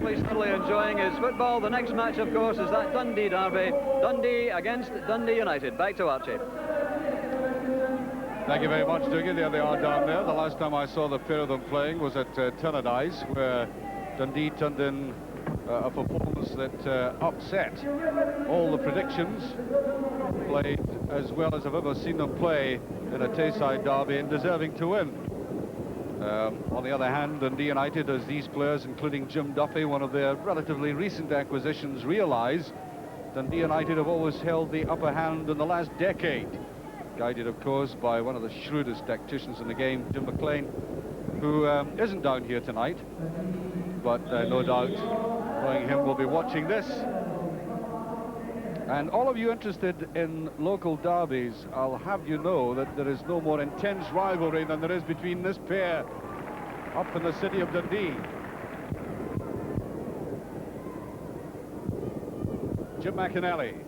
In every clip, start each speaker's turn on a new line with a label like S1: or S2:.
S1: hopefully thoroughly enjoying his football. The next match, of course, is that Dundee derby. Dundee against Dundee United. Back to Archie.
S2: Thank you very much, Dougie. There they are down there. The last time I saw the pair of them playing was at Tennent, where Dundee turned in a performance that upset all the predictions. Played as well as I've ever seen them play in a Tayside derby and deserving to win. On the other hand, Dundee United, as these players, including Jim Duffy, one of their relatively recent acquisitions, realise, Dundee United have always held the upper hand in the last decade. Guided, of course, by one of the shrewdest tacticians in the game, Jim McLean, who isn't down here tonight, but no doubt, knowing him, will be watching this. And all of you interested in local derbies, I'll have you know that there is no more intense rivalry than there is between this pair up in the city of Dundee. Jim McInally.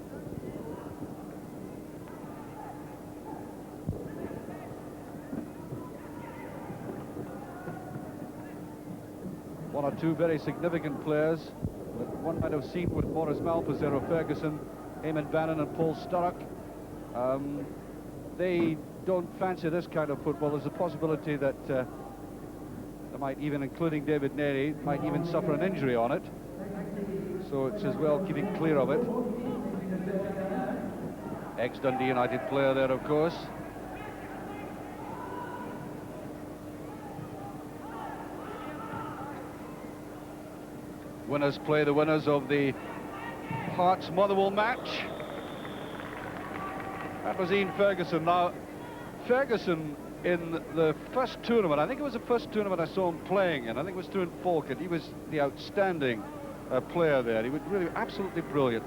S2: One or two very significant players that one might have seen with Maurice Malpazero Ferguson, Eamon Bannon and Paul Sturrock. They don't fancy this kind of football. There's a possibility that they might even, including David Neri, might even suffer an injury on it. So it's as well keeping clear of it. Ex-Dundee United player there, of course. Winners play the winners of the Hearts Motherwell match. That was Ian Ferguson. Now, Ferguson in the first tournament, I think it was the first tournament I saw him playing in, I think it was through in Falkirk, he was the outstanding player there. He was really absolutely brilliant.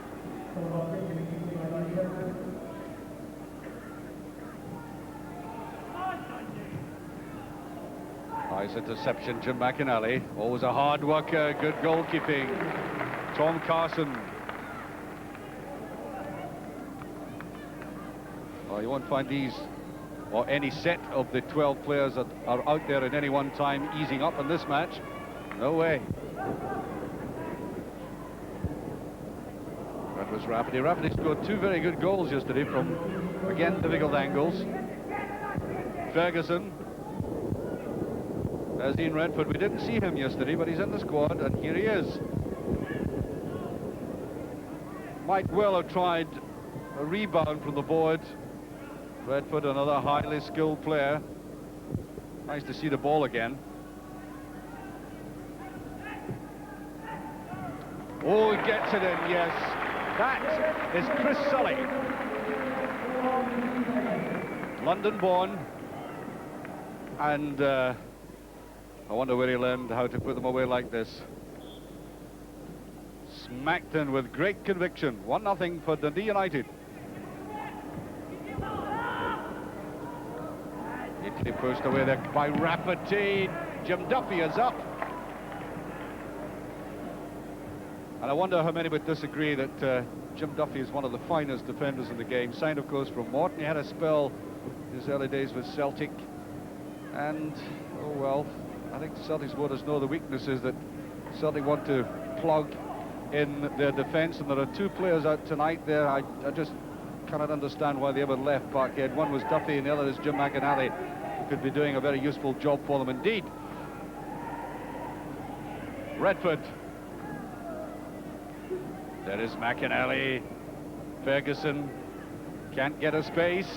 S2: Nice interception, Jim McInally. Always a hard worker, good goalkeeping. Tom Carson. Oh, you won't find these, or any set of the 12 players that are out there at any one time easing up in this match. No way. That was Rafferty. Rafferty scored two very good goals yesterday from, again, difficult angles. Ferguson. As Dean Redford, we didn't see him yesterday, but he's in the squad, and here he is. Might well have tried a rebound from the board. Redford, another highly skilled player. Nice to see the ball again. Oh, he gets it in, yes. That is Chris Sully. London-born, and I wonder where he learned how to put them away like this. Smacked in with great conviction. 1-0 for Dundee United. Neatly pushed away there by Rafferty. Jim Duffy is up. And I wonder how many would disagree that Jim Duffy is one of the finest defenders in the game. Signed, of course, from Morton. He had a spell in his early days with Celtic. And, oh well, I think Celtic supporters know the weaknesses that Celtic want to plug in their defence, and there are two players out tonight there. I just cannot understand why they ever left Parkhead. One was Duffy and the other is Jim McInally, who could be doing a very useful job for them indeed. Redford. There is McInally. Ferguson can't get a space.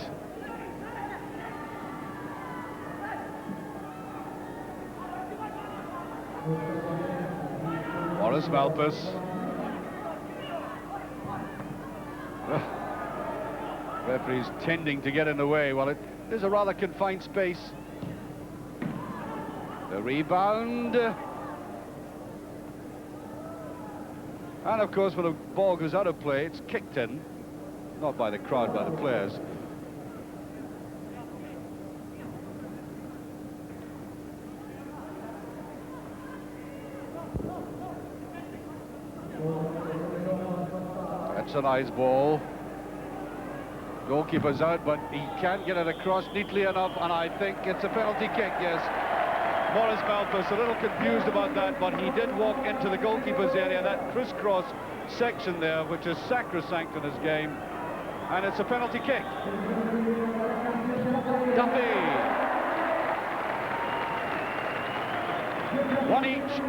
S2: Maurice Malpas. Referee's tending to get in the way. Well, it is a rather confined space. The rebound. And of course, when a ball goes out of play, it's kicked in. Not by the crowd, by the players. That's a nice ball. Goalkeeper's out, but he can't get it across neatly enough, and I think it's a penalty kick, yes. Maurice Malthus a little confused about that, but he did walk into the goalkeeper's area, that crisscross section there, which is sacrosanct in his game, and it's a penalty kick. Duffy. One each.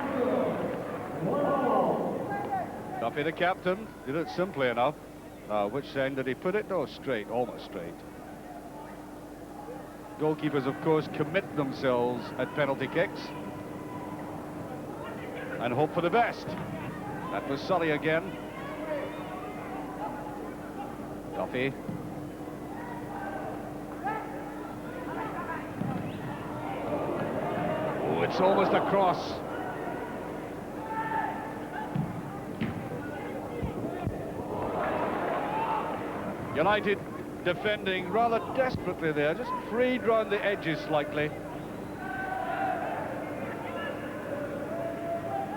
S2: Duffy, the captain, did it simply enough. Which end did he put it? Oh, straight, almost straight. Goalkeepers, of course, commit themselves at penalty kicks and hope for the best. That was Sully again. Duffy. Oh, it's almost a cross. United defending rather desperately there, just frayed round the edges slightly.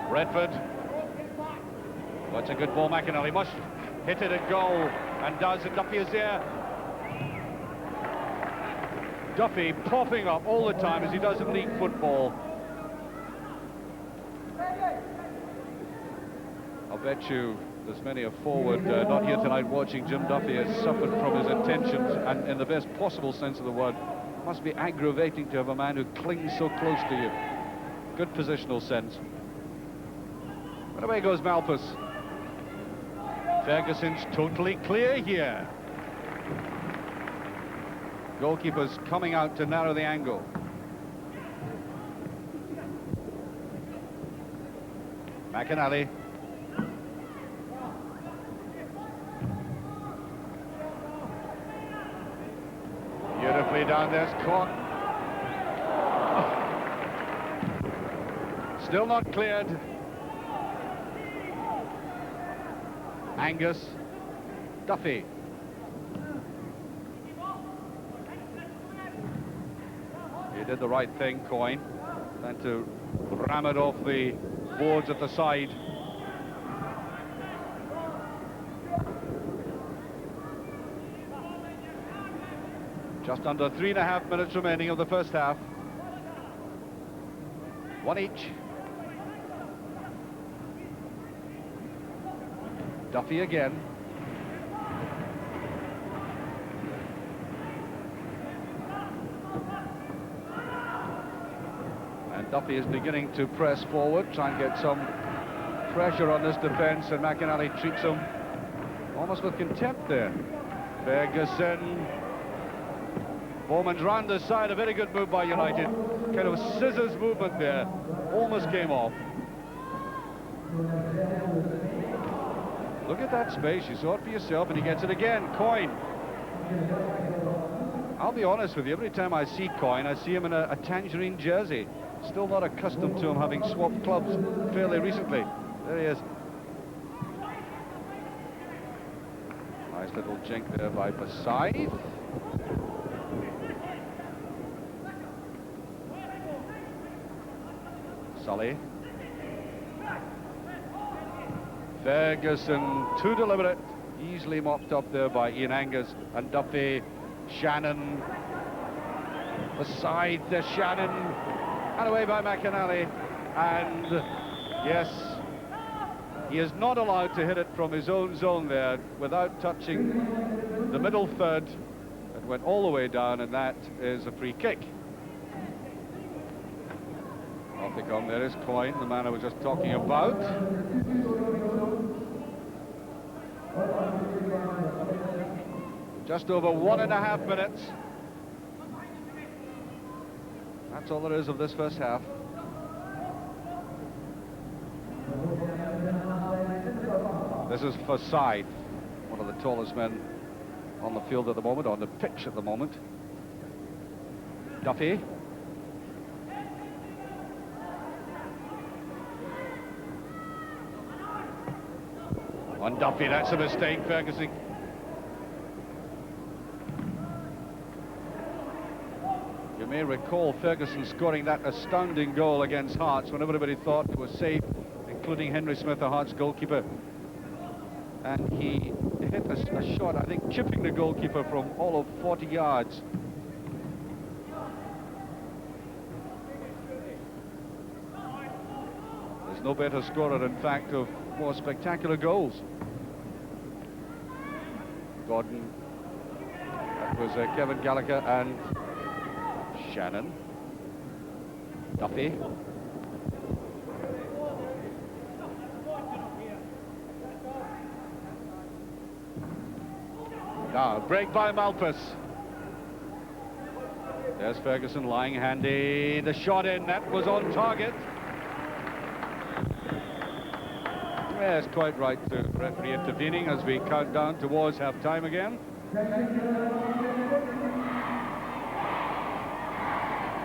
S2: Redford. Oh, it's a good ball. McAnally must hit it at goal, and does, and Duffy is there. Duffy popping up all the time as he does in league football. I'll bet you there's many a forward not here tonight watching Jim Duffy has suffered from his intentions, and in the best possible sense of the word. Must be aggravating to have a man who clings so close to you. Good positional sense. And away goes Malthus. Ferguson's totally clear here. Goalkeeper's coming out to narrow the angle. McAnally. Beautifully down there, it's caught. Still not cleared. Angus. Duffy. He did the right thing, Coyne. Trying to ram it off the boards at the side. Just under 3.5 minutes remaining of the first half. One each. Duffy again. And Duffy is beginning to press forward, try and get some pressure on this defence, and McAnally treats him almost with contempt there. Ferguson. Bowman's round the side, a very good move by United. Kind of a scissors movement there, almost came off. Look at that space, you saw it for yourself, and he gets it again. Coyne. I'll be honest with you, every time I see Coyne, I see him in a tangerine jersey. Still not accustomed to him having swapped clubs fairly recently. There he is. Nice little jink there by Forsyth. Sully. Ferguson, too deliberate, easily mopped up there by Ian Angus and Duffy. Shannon, Forsyth, there's Shannon, and away by McAnally, and yes, he is not allowed to hit it from his own zone there without touching the middle third. It went all the way down, and that is a free kick. Off they come. There is Coyne, the man I was just talking about. Just over 1.5 minutes. That's all there is of this first half. This is Forsyth, one of the tallest men on the field at the moment, on the pitch at the moment. Duffy. On Duffy, that's a mistake, Ferguson. You may recall Ferguson scoring that astounding goal against Hearts when everybody thought it was safe, including Henry Smith, the Hearts goalkeeper. And he hit a shot, I think, chipping the goalkeeper from all of 40 yards. no better scorer, in fact, of more spectacular goals. Gordon, that was Kevin Gallagher and Shannon. Duffy. Now, break by Malpas. There's Ferguson lying handy. The shot in, that was on target. Yes, quite right, the referee intervening as we count down towards half-time again. I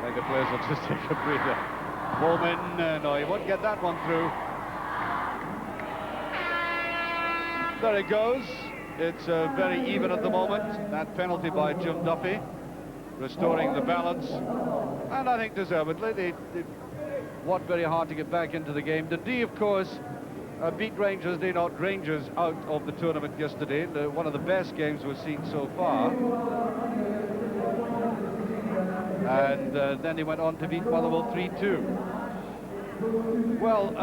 S2: think the players will just take a breather. Bowman, no, he won't get that one through. There it goes. It's very even at the moment. That penalty by Jim Duffy, restoring the balance, and I think deservedly. They worked very hard to get back into the game. Dundee, of course, beat Rangers. They knocked Rangers out of the tournament yesterday. One of the best games we've seen so far. And then they went on to beat Motherwell 3-2. Well,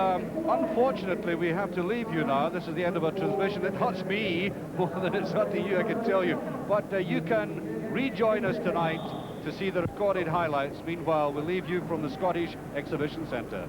S2: unfortunately, we have to leave you now. This is the end of our transmission. It hurts me more than it's hurting you, I can tell you. But you can rejoin us tonight to see the recorded highlights. Meanwhile, we'll leave you from the Scottish Exhibition Centre.